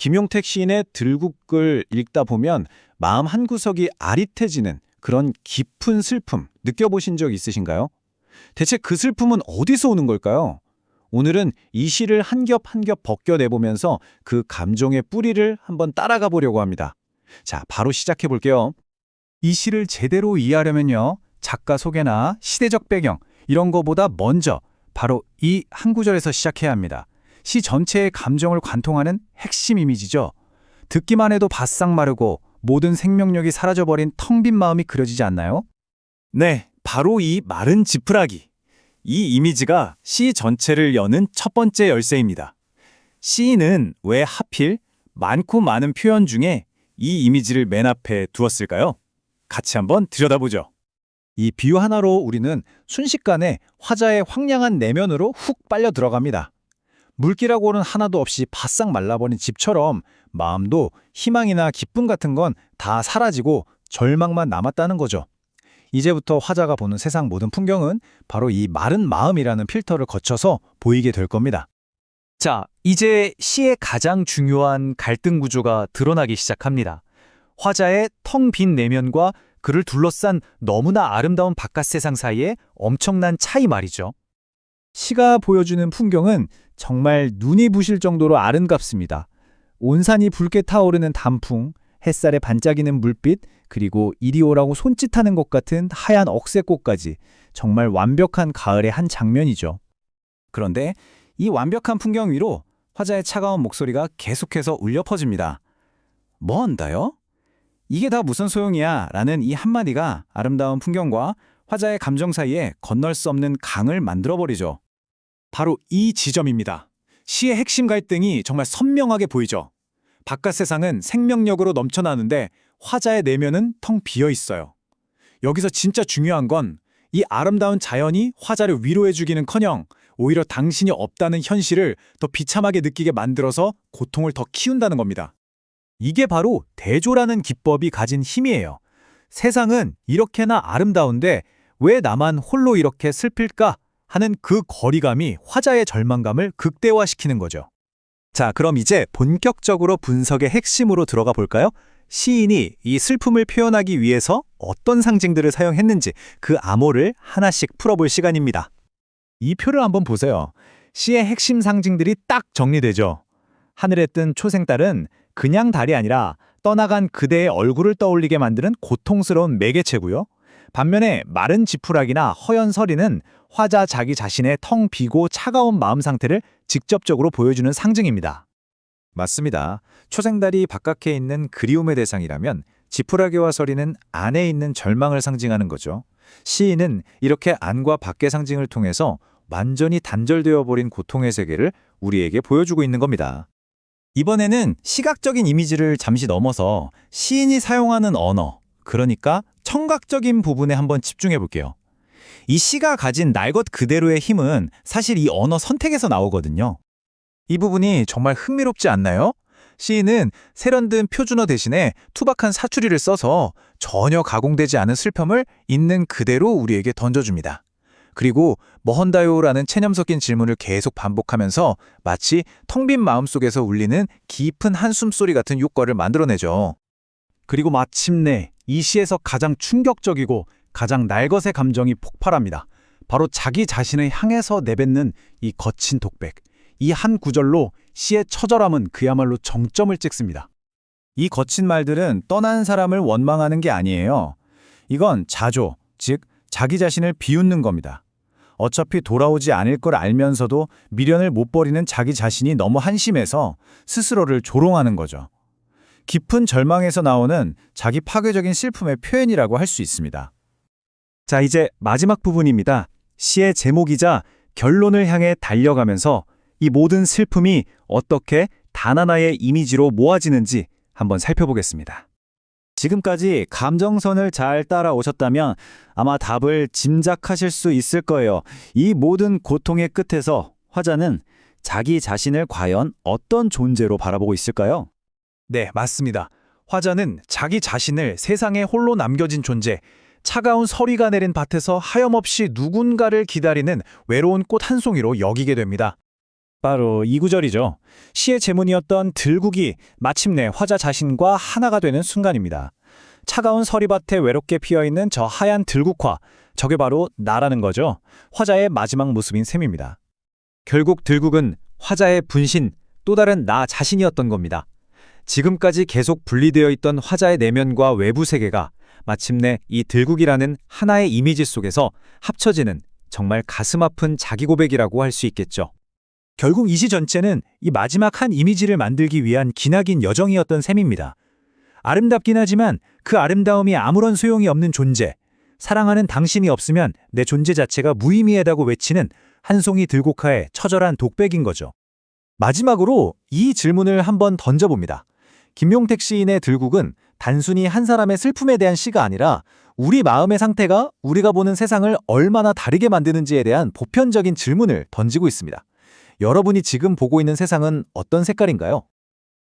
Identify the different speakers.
Speaker 1: 김용택 시인의 들국을 읽다 보면 마음 한구석이 아릿해지는 그런 깊은 슬픔 느껴보신 적 있으신가요? 대체 그 슬픔은 어디서 오는 걸까요? 오늘은 이 시를 한 겹 한 겹 벗겨내보면서 그 감정의 뿌리를 한번 따라가 보려고 합니다. 자, 바로 시작해 볼게요.
Speaker 2: 이 시를 제대로 이해하려면요, 작가 소개나 시대적 배경 이런 거보다 먼저 바로 이 한 구절에서 시작해야 합니다. 시 전체의 감정을 관통하는 핵심 이미지죠. 듣기만 해도 바싹 마르고 모든 생명력이 사라져버린 텅 빈 마음이 그려지지 않나요?
Speaker 3: 네, 바로 이 마른 지푸라기. 이 이미지가 시 전체를 여는 첫 번째 열쇠입니다. 시인은 왜 하필 많고 많은 표현 중에 이 이미지를 맨 앞에 두었을까요? 같이 한번 들여다보죠.
Speaker 1: 이 비유 하나로 우리는 순식간에 화자의 황량한 내면으로 훅 빨려 들어갑니다. 물기라고는 하나도 없이 바싹 말라버린 집처럼 마음도 희망이나 기쁨 같은 건 다 사라지고 절망만 남았다는 거죠. 이제부터 화자가 보는 세상 모든 풍경은 바로 이 마른 마음이라는 필터를 거쳐서 보이게 될 겁니다.
Speaker 2: 자, 이제 시의 가장 중요한 갈등 구조가 드러나기 시작합니다. 화자의 텅 빈 내면과 그를 둘러싼 너무나 아름다운 바깥 세상 사이에 엄청난 차이 말이죠. 시가 보여주는 풍경은 정말 눈이 부실 정도로 아름답습니다. 온산이 붉게 타오르는 단풍, 햇살에 반짝이는 물빛, 그리고 이리 오라고 손짓하는 것 같은 하얀 억새꽃까지 정말 완벽한 가을의 한 장면이죠.
Speaker 1: 그런데 이 완벽한 풍경 위로 화자의 차가운 목소리가 계속해서 울려 퍼집니다. 뭐 한다요? 이게 다 무슨 소용이야? 라는 이 한마디가 아름다운 풍경과 화자의 감정 사이에 건널 수 없는 강을 만들어버리죠. 바로 이 지점입니다. 시의 핵심 갈등이 정말 선명하게 보이죠. 바깥 세상은 생명력으로 넘쳐나는데 화자의 내면은 텅 비어 있어요. 여기서 진짜 중요한 건 이 아름다운 자연이 화자를 위로해주기는커녕 오히려 당신이 없다는 현실을 더 비참하게 느끼게 만들어서 고통을 더 키운다는 겁니다.
Speaker 2: 이게 바로 대조라는 기법이 가진 힘이에요. 세상은 이렇게나 아름다운데 왜 나만 홀로 이렇게 슬플까 하는 그 거리감이 화자의 절망감을 극대화시키는 거죠. 자, 그럼 이제 본격적으로 분석의 핵심으로 들어가 볼까요? 시인이 이 슬픔을 표현하기 위해서 어떤 상징들을 사용했는지 그 암호를 하나씩 풀어볼 시간입니다. 이 표를 한번 보세요. 시의 핵심 상징들이 딱 정리되죠. 하늘에 뜬 초생달은 그냥 달이 아니라 떠나간 그대의 얼굴을 떠올리게 만드는 고통스러운 매개체고요. 반면에 마른 지푸라기나 허연 서리는 화자 자기 자신의 텅 비고 차가운 마음 상태를 직접적으로 보여주는 상징입니다.
Speaker 1: 맞습니다. 초생달이 바깥에 있는 그리움의 대상이라면 지푸라기와 서리는 안에 있는 절망을 상징하는 거죠. 시인은 이렇게 안과 밖의 상징을 통해서 완전히 단절되어 버린 고통의 세계를 우리에게 보여주고 있는 겁니다. 이번에는 시각적인 이미지를 잠시 넘어서 시인이 사용하는 언어, 그러니까 청각적인 부분에 한번 집중해 볼게요. 이 시가 가진 날 것 그대로의 힘은 사실 이 언어 선택에서 나오거든요. 이 부분이 정말 흥미롭지 않나요? 시인은 세련된 표준어 대신에 투박한 사투리를 써서 전혀 가공되지 않은 슬픔을 있는 그대로 우리에게 던져줍니다. 그리고 뭐 헌다요라는 체념 섞인 질문을 계속 반복하면서 마치 텅 빈 마음속에서 울리는 깊은 한숨소리 같은 효과를 만들어내죠. 그리고 마침내 이 시에서 가장 충격적이고 가장 날것의 감정이 폭발합니다. 바로 자기 자신을 향해서 내뱉는 이 거친 독백. 이 한 구절로 시의 처절함은 그야말로 정점을 찍습니다. 이 거친 말들은 떠난 사람을 원망하는 게 아니에요. 이건 자조, 즉 자기 자신을 비웃는 겁니다. 어차피 돌아오지 않을 걸 알면서도 미련을 못 버리는 자기 자신이 너무 한심해서 스스로를 조롱하는 거죠. 깊은 절망에서 나오는 자기 파괴적인 슬픔의 표현이라고 할 수 있습니다. 자, 이제 마지막 부분입니다. 시의 제목이자 결론을 향해 달려가면서 이 모든 슬픔이 어떻게 단 하나의 이미지로 모아지는지 한번 살펴보겠습니다. 지금까지 감정선을 잘 따라오셨다면 아마 답을 짐작하실 수 있을 거예요. 이 모든 고통의 끝에서 화자는 자기 자신을 과연 어떤 존재로 바라보고 있을까요? 네, 맞습니다. 화자는 자기 자신을 세상에 홀로 남겨진 존재, 차가운 서리가 내린 밭에서 하염없이 누군가를 기다리는 외로운 꽃 한 송이로 여기게 됩니다.
Speaker 2: 바로 이 구절이죠. 시의 제문이었던 들국이 마침내 화자 자신과 하나가 되는 순간입니다. 차가운 서리밭에 외롭게 피어있는 저 하얀 들국화, 저게 바로 나라는 거죠. 화자의 마지막 모습인 셈입니다. 결국 들국은 화자의 분신, 또 다른 나 자신이었던 겁니다. 지금까지 계속 분리되어 있던 화자의 내면과 외부 세계가 마침내 이 들국이라는 하나의 이미지 속에서 합쳐지는 정말 가슴 아픈 자기 고백이라고 할 수 있겠죠.
Speaker 1: 결국 이 시 전체는 이 마지막 한 이미지를 만들기 위한 기나긴 여정이었던 셈입니다. 아름답긴 하지만 그 아름다움이 아무런 소용이 없는 존재, 사랑하는 당신이 없으면 내 존재 자체가 무의미하다고 외치는 한 송이 들국화의 처절한 독백인 거죠. 마지막으로 이 질문을 한번 던져봅니다. 김용택 시인의 들국은 단순히 한 사람의 슬픔에 대한 시가 아니라 우리 마음의 상태가 우리가 보는 세상을 얼마나 다르게 만드는지에 대한 보편적인 질문을 던지고 있습니다. 여러분이 지금 보고 있는 세상은 어떤 색깔인가요?